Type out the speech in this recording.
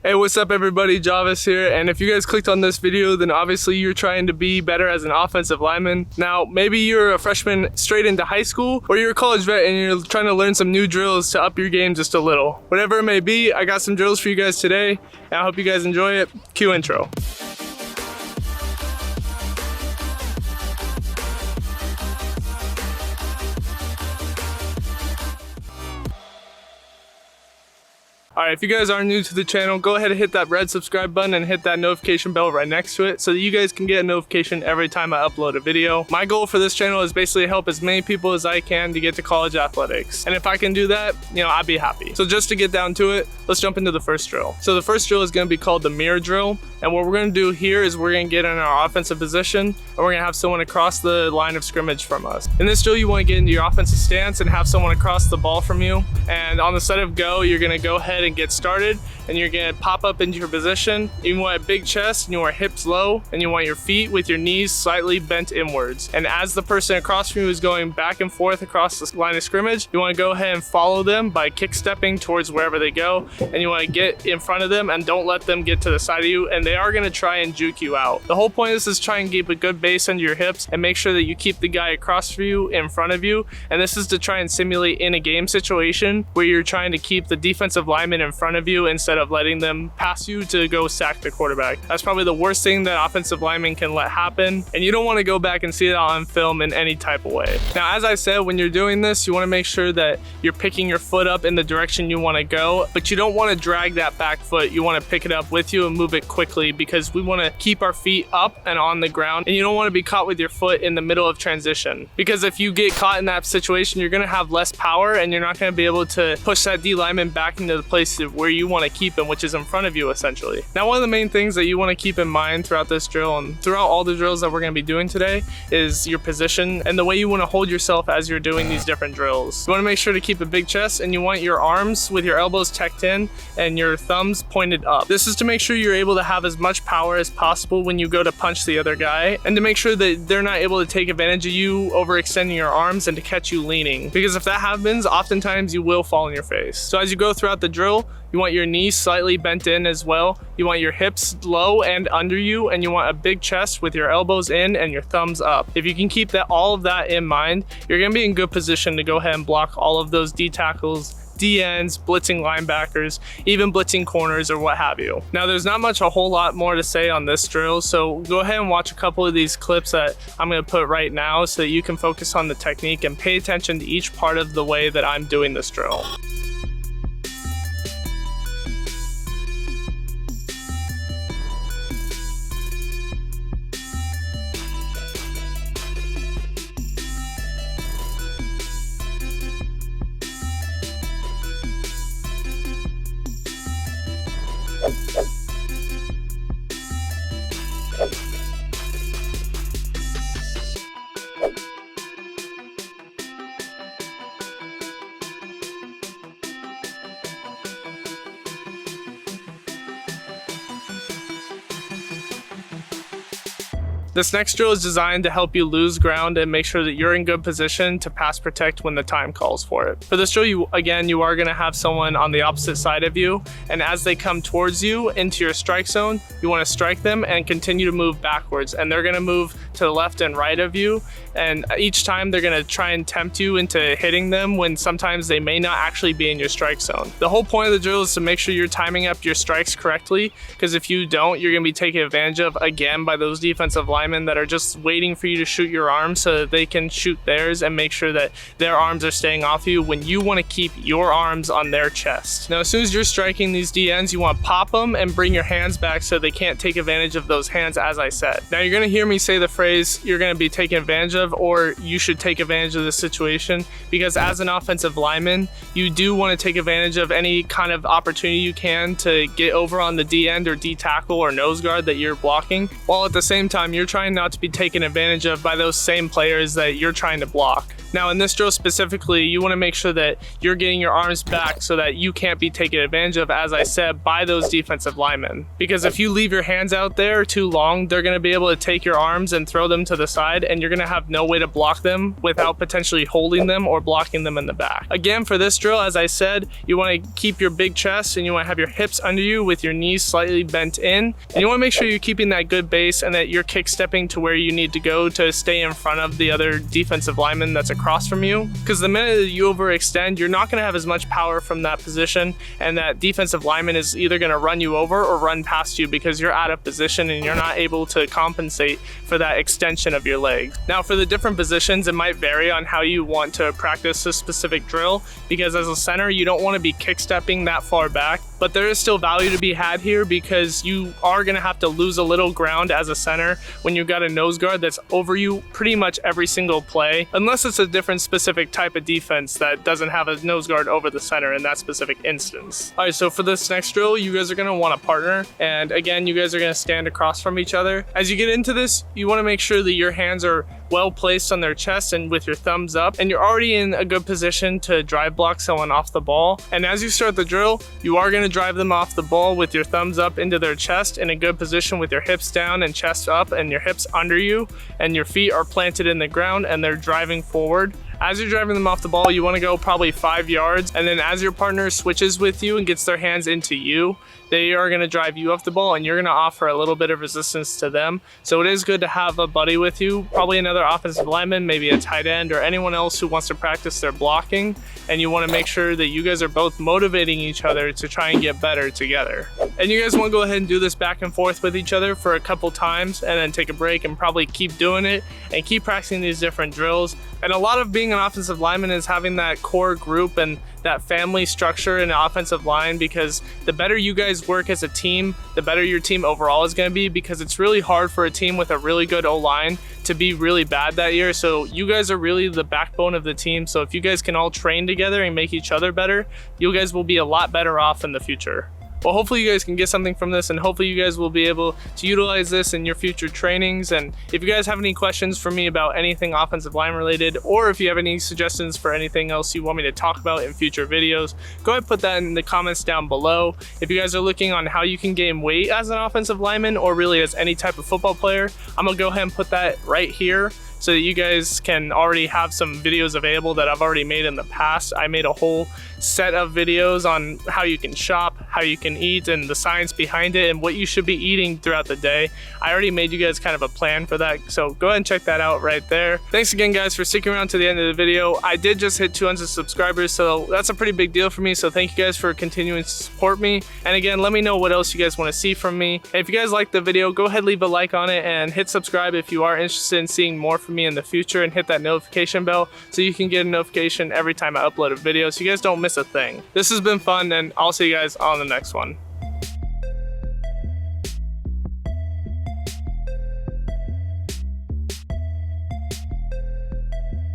Hey, what's up everybody, Javis here, and if you guys clicked on this video, then obviously you're trying to be better as an offensive lineman. Now, maybe you're a freshman straight into high school, or you're a college vet and you're trying to learn some new drills to up your game just a little. Whatever it may be, I got some drills for you guys today, and I hope you guys enjoy it. Cue intro. Alright, if you guys are new to the channel, go ahead and hit that red subscribe button and hit that notification bell right next to it so that you guys can get a notification every time I upload a video. My goal for this channel is basically help as many people as I can to get to college athletics. And if I can do that, I'd be happy. So just to get down to it, let's jump into the first drill. So the first drill is going to be called the mirror drill. And what we're going to do here is we're going to get in our offensive position and we're going to have someone across the line of scrimmage from us. In this drill, you want to get into your offensive stance and have someone across the ball from you. And on the set of go, you're going to go ahead and get started and you're going to pop up into your position. You want a big chest and you want hips low and you want your feet with your knees slightly bent inwards. And as the person across from you is going back and forth across the line of scrimmage, you want to go ahead and follow them by kick stepping towards wherever they go, and you want to get in front of them and don't let them get to the side of you, and they are going to try and juke you out. The whole point of this is try and keep a good base under your hips and make sure that you keep the guy across from you in front of you, and this is to try and simulate in a game situation where you're trying to keep the defensive lineman in front of you instead of letting them pass you to go sack the quarterback. That's probably the worst thing that offensive linemen can let happen, and you don't want to go back and see it on film in any type of way. Now, as I said, when you're doing this, you want to make sure that you're picking your foot up in the direction you want to go, but you don't want to drag that back foot. You want to pick it up with you and move it quickly, because we want to keep our feet up and on the ground, and you don't want to be caught with your foot in the middle of transition, because if you get caught in that situation, you're going to have less power and you're not going to be able to push that D lineman back into the place where you want to keep him, which is in front of you essentially. Now, one of the main things that you want to keep in mind throughout this drill and throughout all the drills that we're going to be doing today is your position and the way you want to hold yourself as you're doing these different drills. You want to make sure to keep a big chest, and you want your arms with your elbows tucked in and your thumbs pointed up. This is to make sure you're able to have as much power as possible when you go to punch the other guy, and to make sure that they're not able to take advantage of you overextending your arms and to catch you leaning, because if that happens, oftentimes you will fall on your face. So as you go throughout the drill, you want your knees slightly bent in as well. You want your hips low and under you, and you want a big chest with your elbows in and your thumbs up. If you can keep all of that in mind, you're gonna be in good position to go ahead and block all of those D tackles, D ends, blitzing linebackers, even blitzing corners or what have you. Now, there's not a whole lot more to say on this drill, so go ahead and watch a couple of these clips that I'm going to put right now so that you can focus on the technique and pay attention to each part of the way that I'm doing this drill. This next drill is designed to help you lose ground and make sure that you're in good position to pass protect when the time calls for it. For this drill, you are going to have someone on the opposite side of you, and as they come towards you into your strike zone, you want to strike them and continue to move backwards, and they're going to move to the left and right of you, and each time they're going to try and tempt you into hitting them when sometimes they may not actually be in your strike zone. The whole point of the drill is to make sure you're timing up your strikes correctly, because if you don't, you're going to be taken advantage of again by those defensive linemen that are just waiting for you to shoot your arms so that they can shoot theirs and make sure that their arms are staying off you when you want to keep your arms on their chest. Now, as soon as you're striking these DNs, you want to pop them and bring your hands back so they can't take advantage of those hands, as I said. Now, you're going to hear me say the phrase you're going to be taken advantage of, or you should take advantage of this situation, because as an offensive lineman, you do want to take advantage of any kind of opportunity you can to get over on the D end or D tackle or nose guard that you're blocking, while at the same time you're trying not to be taken advantage of by those same players that you're trying to block. Now in this drill specifically, you want to make sure that you're getting your arms back so that you can't be taken advantage of, as I said, by those defensive linemen. Because if you leave your hands out there too long, they're going to be able to take your arms and throw them to the side, and you're going to have no way to block them without potentially holding them or blocking them in the back. Again, for this drill, as I said, you want to keep your big chest and you want to have your hips under you with your knees slightly bent in. And you want to make sure you're keeping that good base and that you're kick stepping to where you need to go to stay in front of the other defensive lineman that's across from you. Because the minute that you overextend, you're not going to have as much power from that position, and that defensive lineman is either going to run you over or run past you because you're out of position and you're not able to compensate for that extension of your legs. Now for the different positions, it might vary on how you want to practice this specific drill, because as a center, you don't want to be kick stepping that far back. But there is still value to be had here because you are going to have to lose a little ground as a center when you've got a nose guard that's over you pretty much every single play, unless it's a different specific type of defense that doesn't have a nose guard over the center in that specific instance. All right, so for this next drill, you guys are going to want a partner. And again, you guys are going to stand across from each other. As you get into this, you want to make sure that your hands are well placed on their chest and with your thumbs up, and you're already in a good position to drive block someone off the ball. And as you start the drill, you are going to drive them off the ball with your thumbs up into their chest in a good position with your hips down and chest up and your hips under you, and your feet are planted in the ground and they're driving forward. As you're driving them off the ball, you want to go probably 5 yards, and then as your partner switches with you and gets their hands into you, they are going to drive you off the ball, and you're going to offer a little bit of resistance to them. So it is good to have a buddy with you, probably another offensive lineman, maybe a tight end, or anyone else who wants to practice their blocking, and you want to make sure that you guys are both motivating each other to try and get better together. And you guys want to go ahead and do this back and forth with each other for a couple times, and then take a break and probably keep doing it and keep practicing these different drills. And a lot of being an offensive lineman is having that core group and that family structure in the offensive line, because the better you guys work as a team, the better your team overall is going to be, because it's really hard for a team with a really good O-line to be really bad that year. So you guys are really the backbone of the team. So if you guys can all train together and make each other better, you guys will be a lot better off in the future. Well, hopefully you guys can get something from this, and hopefully you guys will be able to utilize this in your future trainings. And if you guys have any questions for me about anything offensive line related, or if you have any suggestions for anything else you want me to talk about in future videos, go ahead and put that in the comments down below. If you guys are looking on how you can gain weight as an offensive lineman, or really as any type of football player, I'm gonna go ahead and put that right here, so that you guys can already have some videos available that I've already made in the past. I made a whole set of videos on how you can shop, how you can eat, and the science behind it, and what you should be eating throughout the day. I already made you guys kind of a plan for that, so go ahead and check that out right there. Thanks again, guys, for sticking around to the end of the video. I did just hit 200 subscribers, so that's a pretty big deal for me, so thank you guys for continuing to support me. And again, let me know what else you guys want to see from me. And if you guys liked the video, go ahead, leave a like on it, and hit subscribe if you are interested in seeing more from me in the future, and hit that notification bell so you can get a notification every time I upload a video, so you guys don't miss a thing. This has been fun, and I'll see you guys on the next one.